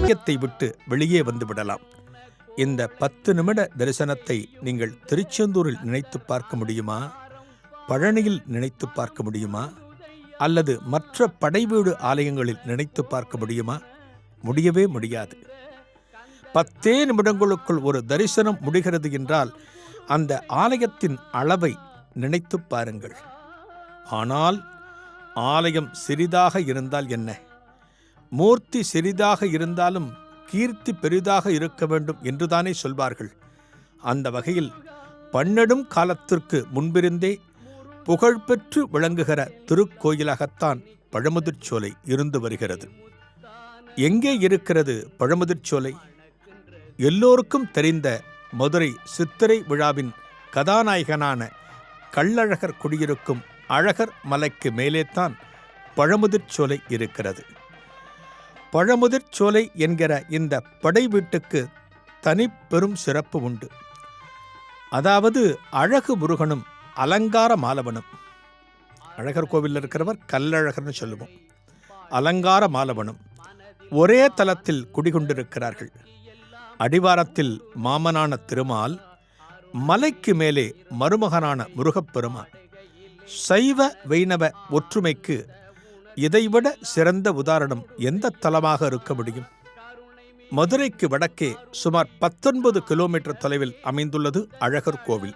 ஆலயத்தை விட்டு வெளியே வந்து விடலாம். இந்த 10 நிமிட தரிசனத்தை நீங்கள் திருச்செந்தூரில் நினைத்து பார்க்க முடியுமா? பழனியில் நினைத்து பார்க்க முடியுமா? அல்லது மற்ற படைவீடு ஆலயங்களில் நினைத்து பார்க்க முடியுமா? முடியவே முடியாது. 10 நிமிடங்களுக்குள் ஒரு தரிசனம் முடிகிறது என்றால் அந்த ஆலயத்தின் அளவை நினைத்து பாருங்கள். ஆனால் ஆலயம் சிறிதாக இருந்தால் என்ன? மூர்த்தி சிறிதாக இருந்தாலும் கீர்த்தி பெரிதாக இருக்க வேண்டும் என்றுதானே சொல்வார்கள். அந்த வகையில் பன்னெடும் காலத்திற்கு முன்பிருந்தே புகழ்பெற்று விளங்குகிற திருக்கோயிலாகத்தான் பழமுதிர்ச்சோலை இருந்து வருகிறது. எங்கே இருக்கிறது பழமுதிர்ச்சோலை? எல்லோருக்கும் தெரிந்த மதுரை சித்திரை விழாவின் கதாநாயகனான கள்ளழகர் குடியிருக்கும் அழகர் மலைக்கு மேலேத்தான் பழமுதிர்ச்சோலை இருக்கிறது. பழமுதிர்ச்சோலை என்கிற இந்த படை வீட்டுக்கு தனி பெரும் சிறப்பு உண்டு. அதாவது அழகு முருகனும் அலங்கார மாலவனும். அழகர் கோவிலில் இருக்கிறவர் கள்ளழகர்னு சொல்லுவோம். அலங்கார மாலவனும் ஒரே தலத்தில் குடிகொண்டிருக்கிறார்கள். அடிவாரத்தில் மாமனான திருமால், மலைக்கு மேலே மருமகனான முருகப்பெருமான். சைவ வைணவ ஒற்றுமைக்கு இதைவிட சிறந்த உதாரணம் எந்த தலமாக இருக்க முடியும்? மதுரைக்கு வடக்கே சுமார் 19 கிலோமீட்டர் தொலைவில் அமைந்துள்ளது அழகர் கோவில்.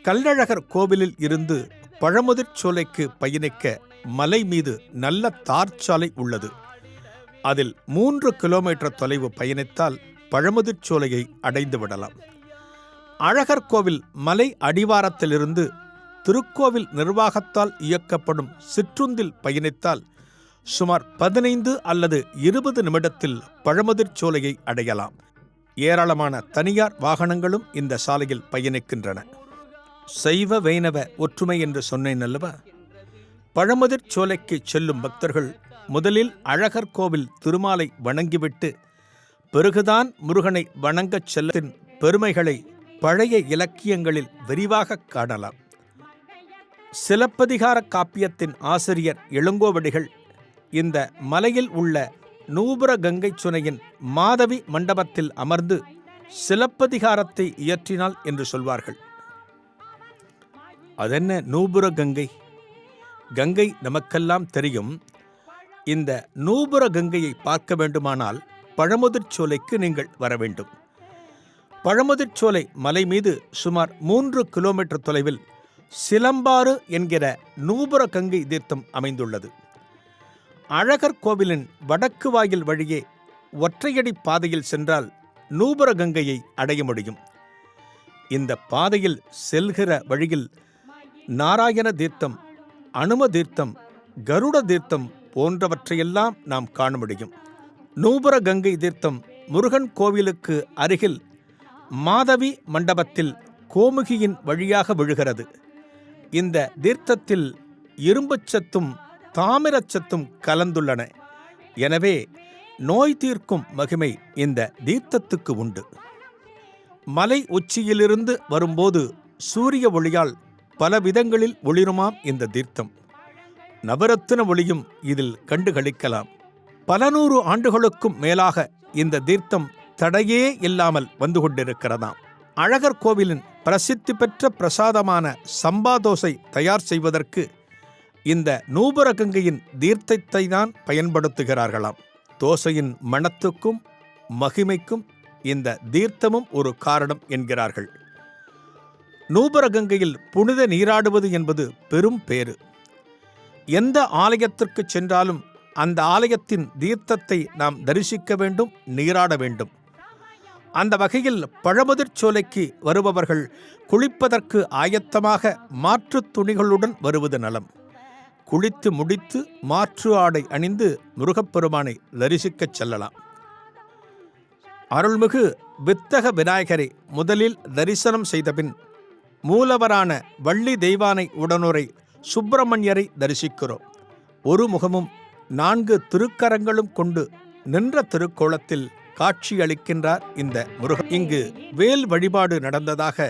கள்ளழகர் கோவிலில் இருந்து பழமுதிர்ச்சோலைக்கு பயணிக்க மலை மீது நல்ல தார்ச்சாலை உள்ளது. அதில் 3 கிலோமீட்டர் தொலைவு பயணித்தால் பழமுதிர்ச்சோலையை அடைந்து விடலாம். அழகர் கோவில் மலை அடிவாரத்திலிருந்து திருக்கோவில் நிர்வாகத்தால் இயக்கப்படும் சிற்றுந்தில் பயணித்தால் சுமார் 15 அல்லது 20 நிமிடத்தில் பழமுதிர்ச்சோலையை அடையலாம். ஏராளமான தனியார் வாகனங்களும் இந்த சாலையில் பயணிக்கின்றன. சைவ வைணவ ஒற்றுமை என்று சொன்னேன் அல்லவா? பழமுதிர்ச்சோலைக்கு செல்லும் பக்தர்கள் முதலில் அழகர் கோவில் திருமாலை வணங்கிவிட்டு பிறகுதான் முருகனை வணங்கச் செல்லத்தின் பெருமைகளை பழைய இலக்கியங்களில் விரிவாக காணலாம். சிலப்பதிகார காப்பியத்தின் ஆசிரியர் இளங்கோவடிகள் இந்த மலையில் உள்ள நூபுர கங்கை சுனையின் மாதவி மண்டபத்தில் அமர்ந்து சிலப்பதிகாரத்தை இயற்றினாள் என்று சொல்வார்கள். அதென்ன நூபுர கங்கை? கங்கை நமக்கெல்லாம் தெரியும். இந்த நூபுர கங்கையை பார்க்க வேண்டுமானால் பழமுதிர்ச்சோலைக்கு நீங்கள் வர வேண்டும். பழமுதிர்ச்சோலை மலை மீது சுமார் 3 கிலோமீட்டர் தொலைவில் சிலம்பாறு என்கிற நூபுர கங்கை தீர்த்தம் அமைந்துள்ளது. அழகர் கோவிலின் வடக்கு வாயில் வழியே ஒற்றையடி பாதையில் சென்றால் நூபுர கங்கையை அடைய முடியும். இந்த பாதையில் செல்கிற வழியில் நாராயண தீர்த்தம், அனும தீர்த்தம், கருட தீர்த்தம் போன்றவற்றையெல்லாம் நாம் காண முடியும். நூபுர கங்கை தீர்த்தம் முருகன் கோவிலுக்கு அருகில் மாதவி மண்டபத்தில் கோமுகியின் வழியாக விழுகிறது. இந்த தீர்த்தத்தில் இரும்புச்சத்தும் தாமிரச்சத்தும் கலந்துள்ளன. எனவே நோய் தீர்க்கும் மகிமை இந்த தீர்த்தத்துக்கு உண்டு. மலை உச்சியிலிருந்து வரும்போது சூரிய ஒளியால் பல விதங்களில் ஒளிருமாம் இந்த தீர்த்தம். நவரத்தின ஒளியும் இதில் கண்டுகளிக்கலாம். பல நூறு ஆண்டுகளுக்கும் மேலாக இந்த தீர்த்தம் தடையே இல்லாமல் வந்து கொண்டிருக்கிறதாம். அழகர் கோவிலின் பிரசித்தி பெற்ற பிரசாதமான சம்பா தோசை தயார் செய்வதற்கு இந்த நூபுர கங்கையின் தீர்த்தத்தை தான் பயன்படுத்துகிறார்களாம். தோசையின் மணத்துக்கும் மகிமைக்கும் இந்த தீர்த்தமும் ஒரு காரணம் என்கிறார்கள். நூபுர கங்கையில் புனித நீராடுவது என்பது பெரும் பேறு. எந்த ஆலயத்திற்கு சென்றாலும் அந்த ஆலயத்தின் தீர்த்தத்தை நாம் தரிசிக்க வேண்டும், நீராட வேண்டும். அந்த வகையில் பழமுதிர்ச்சோலைக்கு வருபவர்கள் குளிப்பதற்கு ஆயத்தமாக மாற்றுத் துணிகளுடன் வருவது நலம். குளித்து முடித்து மாற்று ஆடை அணிந்து முருகப்பெருமானை தரிசிக்கச் செல்லலாம். அருள்மிகு வித்தக விநாயகரை முதலில் தரிசனம் செய்தபின் மூலவரான வள்ளி தெய்வானை உடனுரை சுப்பிரமணியரை தரிசிக்கிறோம். ஒரு முகமும் 4 திருக்கரங்களும் கொண்டு நின்ற திருக்கோலத்தில் காட்சி அளிக்கின்றார் இந்த முருகன். இங்கு வேல் வழிபாடு நடந்ததாக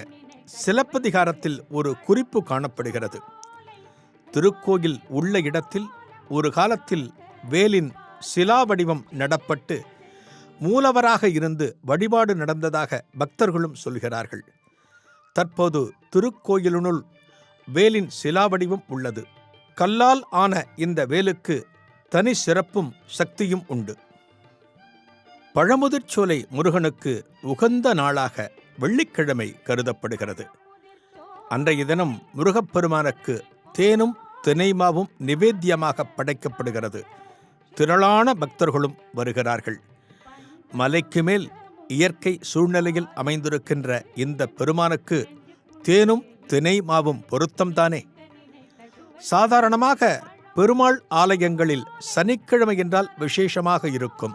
சிலப்பதிகாரத்தில் ஒரு குறிப்பு காணப்படுகிறது. திருக்கோயில் உள்ள இடத்தில் ஒரு காலத்தில் வேலின் சிலா வடிவம் நடப்பட்டு மூலவராக இருந்து வழிபாடு நடந்ததாக பக்தர்களும் சொல்கிறார்கள். தற்போது திருக்கோயிலினுள் வேலின் சிலா வடிவம் உள்ளது. கல்லால் ஆன இந்த வேலுக்கு தனி சிறப்பும் சக்தியும் உண்டு. பழமுதிர்ச்சோலை முருகனுக்கு உகந்த நாளாக வெள்ளிக்கிழமை கருதப்படுகிறது. அன்றைய தினம் முருகப்பெருமானுக்கு தேனும் தினைமாவும் நிவேத்தியமாக படைக்கப்படுகிறது. திரளான பக்தர்களும் வருகிறார்கள். மலைக்கு மேல் இயற்கை சூழ்நிலையில் அமைந்திருக்கின்ற இந்த பெருமானுக்கு தேனும் தினைமாவும் பொருத்தம்தானே. சாதாரணமாக பெருமாள் ஆலயங்களில் சனிக்கிழமை என்றால் விசேஷமாக இருக்கும்.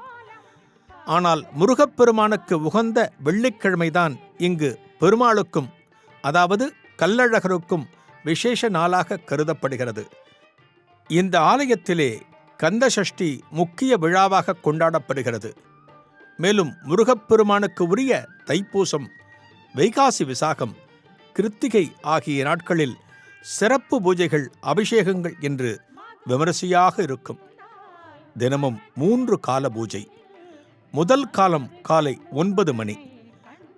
ஆனால் முருகப்பெருமானுக்கு உகந்த வெள்ளிக்கிழமைதான் இங்கு பெருமாளுக்கும், அதாவது கள்ளழகருக்கும் விசேஷ நாளாக கருதப்படுகிறது. இந்த ஆலயத்திலே கந்தசஷ்டி முக்கிய விழாவாக கொண்டாடப்படுகிறது. மேலும் முருகப்பெருமானுக்கு உரிய தைப்பூசம், வைகாசி விசாகம், கிருத்திகை ஆகிய நாட்களில் சிறப்பு பூஜைகள், அபிஷேகங்கள் என்று விமரிசையாக இருக்கும். தினமும் 3 கால பூஜை. முதல் காலம் காலை 9 மணி,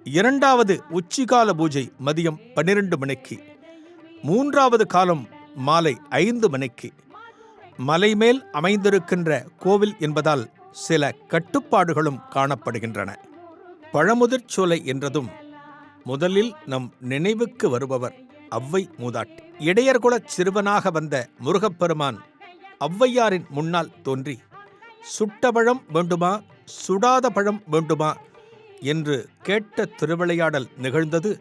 இரண்டாவது உச்சிகால பூஜை மதியம் 12 மணிக்கு, மூன்றாவது காலம் மாலை 5 மணிக்கு. மலைமேல் அமைந்திருக்கின்ற கோவில் என்பதால் சில கட்டுப்பாடுகளும் காணப்படுகின்றன. பழமுதிர்ச்சோலை என்றதும் முதலில் நம் நினைவுக்கு வருபவர் ஔவை மூதாட்டி. இடையர்குலச் சிறுவனாக வந்த முருகப்பெருமான் ஔவையாரின் முன்னால் தோன்றி, சுட்ட பழம் வேண்டுமா, சுடாத பழம் வேண்டுமா என்று கேட்ட திருவிளையாடல் நிகழ்ந்தது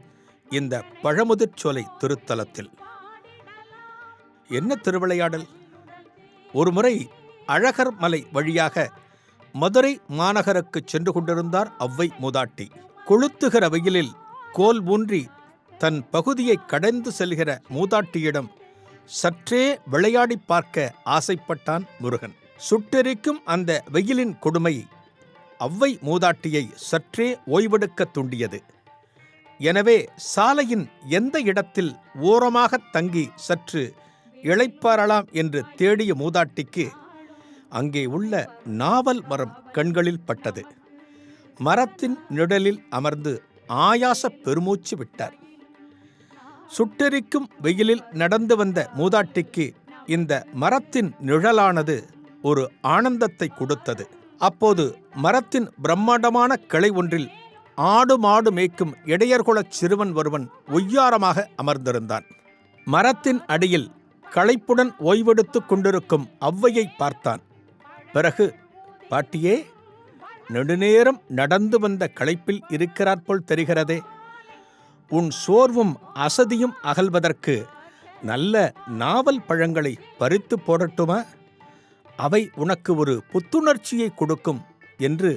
இந்த பழமுதிர்ச்சோலை திருத்தலத்தில். என்ன திருவிளையாடல்? ஒருமுறை அழகர் மலை வழியாக மதுரை மாநகருக்கு சென்று கொண்டிருந்தார் ஔவை மூதாட்டி. கொளுத்துகிற வெயிலில் கோல் ஊன்றி தன் பகுதியை கடந்து செல்கிற மூதாட்டியிடம் சற்றே விளையாடி பார்க்க ஆசைப்பட்டான் முருகன். சுட்டெரிக்கும் அந்த வெயிலின் கொடுமை ஔவை மூதாட்டியை சற்றே ஓய்வெடுக்க தூண்டியது. எனவே சாலையின் எந்த இடத்தில் ஓரமாக தங்கி சற்று இளைப்பாறலாம் என்று தேடிய மூதாட்டிக்கு அங்கே உள்ள நாவல் மரம் கண்களில் பட்டது. மரத்தின் நிழலில் அமர்ந்து ஆயாச பெருமூச்சு விட்டார். சுட்டெரிக்கும் வெயிலில் நடந்து வந்த மூதாட்டிக்கு இந்த மரத்தின் நிழலானது ஒரு ஆனந்தத்தை கொடுத்தது. அப்போது மரத்தின் பிரம்மாண்டமான கிளை ஒன்றில் ஆடு மாடு மேய்க்கும் இடையர்குலச் சிறுவன் ஒருவன் ஒய்யாரமாக அமர்ந்திருந்தான். மரத்தின் அடியில் களைப்புடன் ஓய்வெடுத்துக் கொண்டிருக்கும் ஔவையை பார்த்தான். பிறகு, பாட்டியே, நெடுநேரம் நடந்து வந்த களைப்பில் இருக்கிறாற்போல் தெரிகிறதே. உன் சோர்வும் அசதியும் அகல்வதற்கு நல்ல நாவல் பழங்களை பறித்து போடட்டுமா? அவை உனக்கு ஒரு புத்துணர்ச்சியை கொடுக்கும் என்று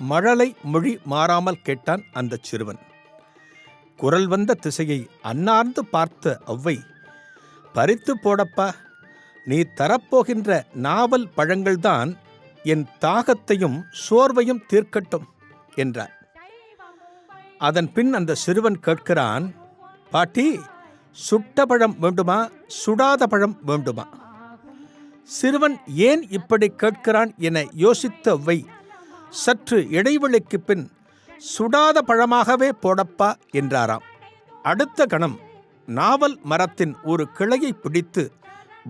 மழலை மொழி மாறாமல் கேட்டான் அந்த சிறுவன். குரல் வந்த திசையை அன்னார்ந்து பார்த்த ஔவை, பறித்து போடப்பா, நீ தரப்போகின்ற நாவல் பழங்கள்தான் என் தாகத்தையும் சோர்வையும் தீர்க்கட்டும் என்றார். அதன் பின் அந்த சிறுவன் கேட்கிறான், பாட்டி, சுட்ட பழம் வேண்டுமா, சுடாத பழம் வேண்டுமா? சிறுவன் ஏன் இப்படி கேட்கிறான் என யோசித்த ஔவை சற்று இடைவெளிக்கு பின், சுடாத பழமாகவே போடப்பா என்றாராம். அடுத்த கணம் நாவல் மரத்தின் ஒரு கிளையை பிடித்து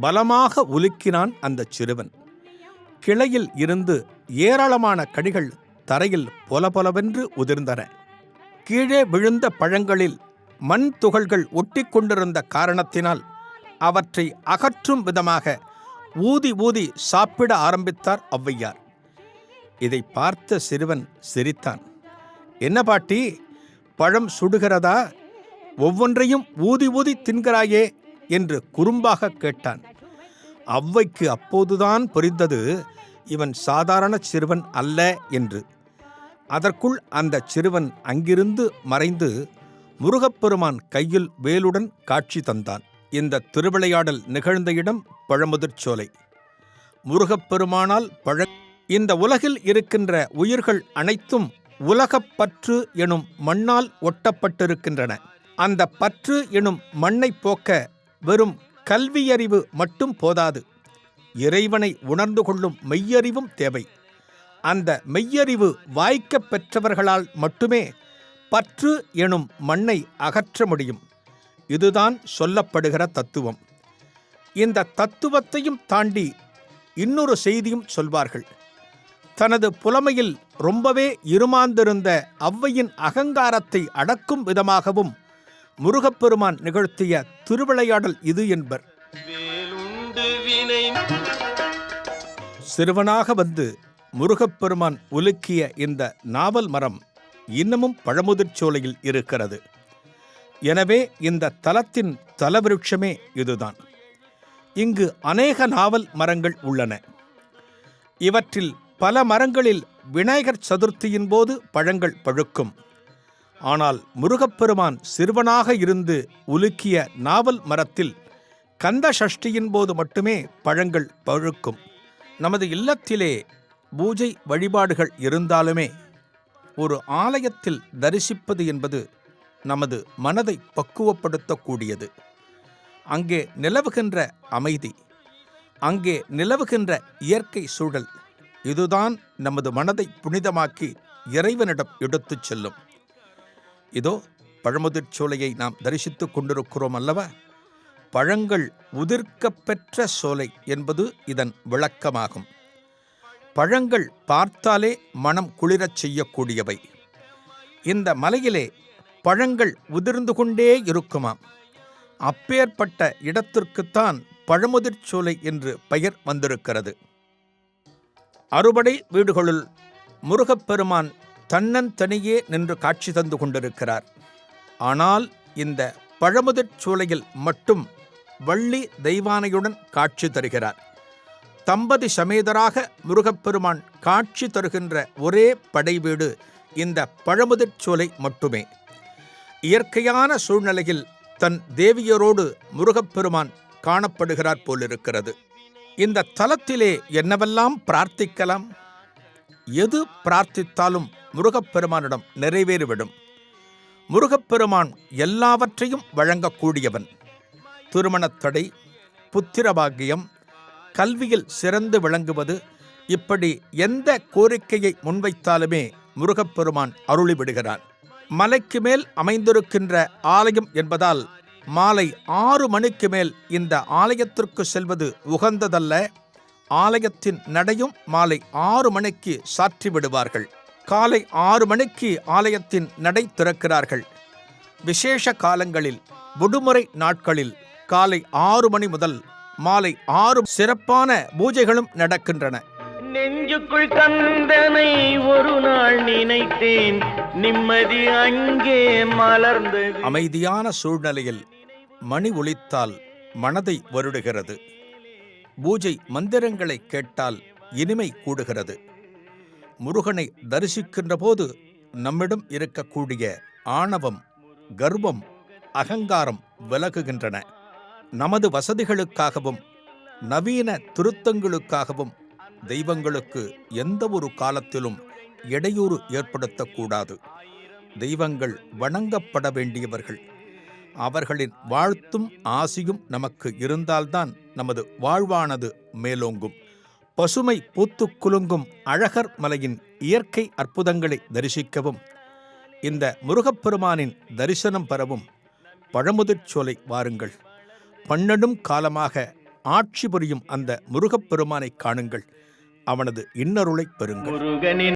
பலமாக உலுக்கினான் அந்த சிறுவன். கிளையில் இருந்து ஏராளமான கனிகள் தரையில் பொலபொலவென்று உதிர்ந்தன. கீழே விழுந்த பழங்களில் மண் துகள்கள் ஒட்டி கொண்டிருந்த காரணத்தினால் அவற்றை அகற்றும் விதமாக ஊதி ஊதி சாப்பிட ஆரம்பித்தார் ஔவையார். இதை பார்த்த சிறுவன் சிரித்தான். என்ன பாட்டி, பழம் சுடுகிறதா? ஒவ்வொன்றையும் ஊதி ஊதி தின்கிறாயே என்று குறும்பாக கேட்டான். ஔவைக்கு அப்போதுதான் புரிந்தது இவன் சாதாரண சிறுவன் அல்ல என்று. அதற்குள் அந்த சிறுவன் அங்கிருந்து மறைந்து முருகப்பெருமான் கையில் வேலுடன் காட்சி தந்தான். இந்த திருவிளையாடல் நிகழ்ந்த இடம் பழமுதிர்ச்சோலை. முருகப்பெருமானால் இந்த உலகில் இருக்கின்ற உயிர்கள் அனைத்தும் உலகப்பற்று எனும் மண்ணால் ஒட்டப்பட்டிருக்கின்றன. அந்த பற்று எனும் மண்ணை போக்க வெறும் கல்வியறிவு மட்டும் போதாது, இறைவனை உணர்ந்து கொள்ளும் மெய்யறிவும் தேவை. அந்த மெய்யறிவு வாய்க்கப் பெற்றவர்களால் மட்டுமே பற்று எனும் மண்ணை அகற்ற முடியும். இதுதான் சொல்லப்படுகிற தத்துவம். இந்த தத்துவத்தையும் தாண்டி இன்னொரு செய்தியும் சொல்வார்கள். தனது புலமையில் ரொம்பவே இருமாந்திருந்த ஔவையின் அகங்காரத்தை அடக்கும் விதமாகவும் முருகப்பெருமான் நிகழ்த்திய திருவிளையாடல் இது என்பர். சிறுவனாக வந்து முருகப்பெருமான் உலுக்கிய இந்த நாவல் மரம் இன்னமும் பழமுதிர்ச் சோலையில் இருக்கிறது. எனவே இந்த தலத்தின் தலவிருட்சமே இதுதான். இங்கு அநேக நாவல் மரங்கள் உள்ளன. இவற்றில் பல மரங்களில் விநாயகர் சதுர்த்தியின் போது பழங்கள் பழுக்கும். ஆனால் முருகப்பெருமான் சிறுவனாக இருந்து உலுக்கிய நாவல் மரத்தில் கந்த சஷ்டியின் போது மட்டுமே பழங்கள் பழுக்கும். நமது இல்லத்திலே பூஜை வழிபாடுகள் இருந்தாலுமே ஒரு ஆலயத்தில் தரிசிப்பது என்பது நமது மனதை பக்குவப்படுத்தக்கூடியது. அங்கே நிலவுகின்ற அமைதி, அங்கே நிலவுகின்ற இயற்கை சூழல், இதுதான் நமது மனதை புனிதமாக்கி இறைவனிடம் எடுத்துச் செல்லும். இதோ பழமுதிர்ச் சோலையை நாம் தரிசித்துக் கொண்டிருக்கிறோம் அல்லவா? பழங்கள் உதிர்க்கப் பெற்ற சோலை என்பது இதன் விளக்கமாகும். பழங்கள் பார்த்தாலே மனம் குளிரச் செய்யக்கூடியவை. இந்த மலையிலே பழங்கள் உதிர்ந்து கொண்டே இருக்குமாம். அப்பேற்பட்ட இடத்திற்குத்தான் பழமுதிர்ச் சோலை என்று பெயர் வந்திருக்கிறது. அறுபடை வீடுகளுள் முருகப்பெருமான் தன்னந்தனியே நின்று காட்சி தந்து கொண்டிருக்கிறார். ஆனால் இந்த பழமுதிர்ச் சோலையில் மட்டும் வள்ளி தெய்வானையுடன் காட்சி தருகிறார். தம்பதி சமேதராக முருகப்பெருமான் காட்சி தருகின்ற ஒரே படை வீடு இந்த பழமுதிர்ச் சோலை மட்டுமே. இயற்கையான சூழ்நிலையில் தன் தேவியரோடு முருகப்பெருமான் காணப்படுகிறார் போலிருக்கிறது. இந்த தலத்திலே என்னவெல்லாம் பிரார்த்திக்கலாம்? எது பிரார்த்தித்தாலும் முருகப்பெருமானிடம் நிறைவேறிவிடும். முருகப்பெருமான் எல்லாவற்றையும் வழங்கக்கூடியவன். திருமணத்தடை, புத்திரபாகியம், கல்வியில் சிறந்து விளங்குவது, இப்படி எந்த கோரிக்கையை முன்வைத்தாலுமே முருகப்பெருமான் அருளிவிடுகிறான். மலைக்கு மேல் அமைந்திருக்கின்ற ஆலயம் என்பதால் மாலை 6 மணிக்கு மேல் இந்த ஆலயத்திற்கு செல்வது உகந்ததல்ல. ஆலயத்தின் நடையும் மாலை 6 மணிக்கு சாற்றி விடுவார்கள். காலை 6 மணிக்கு ஆலயத்தின் நடை திறக்கிறார்கள். விசேஷ காலங்களில், விடுமுறை நாட்களில் காலை 6 மணி முதல் மாலை 6 சிறப்பான பூஜைகளும் நடக்கின்றன. நெஞ்சுக்குள் கந்தனை ஒரு நாள் நினைத்தேன், நிம்மதி அங்கே மலர்ந்தது. அமைதியான சூழ்நிலையில் மணி ஒலித்தால் மனதை வருடுகிறது. பூஜை மந்திரங்களை கேட்டால் இனிமை கூடுகிறது. முருகனை தரிசிக்கின்ற போது நம்மிடம் இருக்கக்கூடிய ஆணவம், கர்வம், அகங்காரம் விலகுகின்றன. நமது வசதிகளுக்காகவும் நவீன திருத்தங்களுக்காகவும் தெய்வங்களுக்கு எந்த ஒரு காலத்திலும் இடையூறு ஏற்படுத்தக்கூடாது. தெய்வங்கள் வணங்கப்பட வேண்டியவர்கள். அவர்களின் வாழ்த்தும் ஆசியும் நமக்கு இருந்தால்தான் நமது வாழ்வானது மேலோங்கும். பசுமை பூத்து குலுங்கும் அழகர் மலையின் இயற்கை அற்புதங்களை தரிசிக்கவும், இந்த முருகப்பெருமானின் தரிசனம் பெறவும் பழமுதிர்ச் சோலை வாருங்கள். 12 காலமாக ஆட்சி புரியும் அந்த முருகப்பெருமானை காணுங்கள். அவனது இன்னருளை பெறுங்கள்.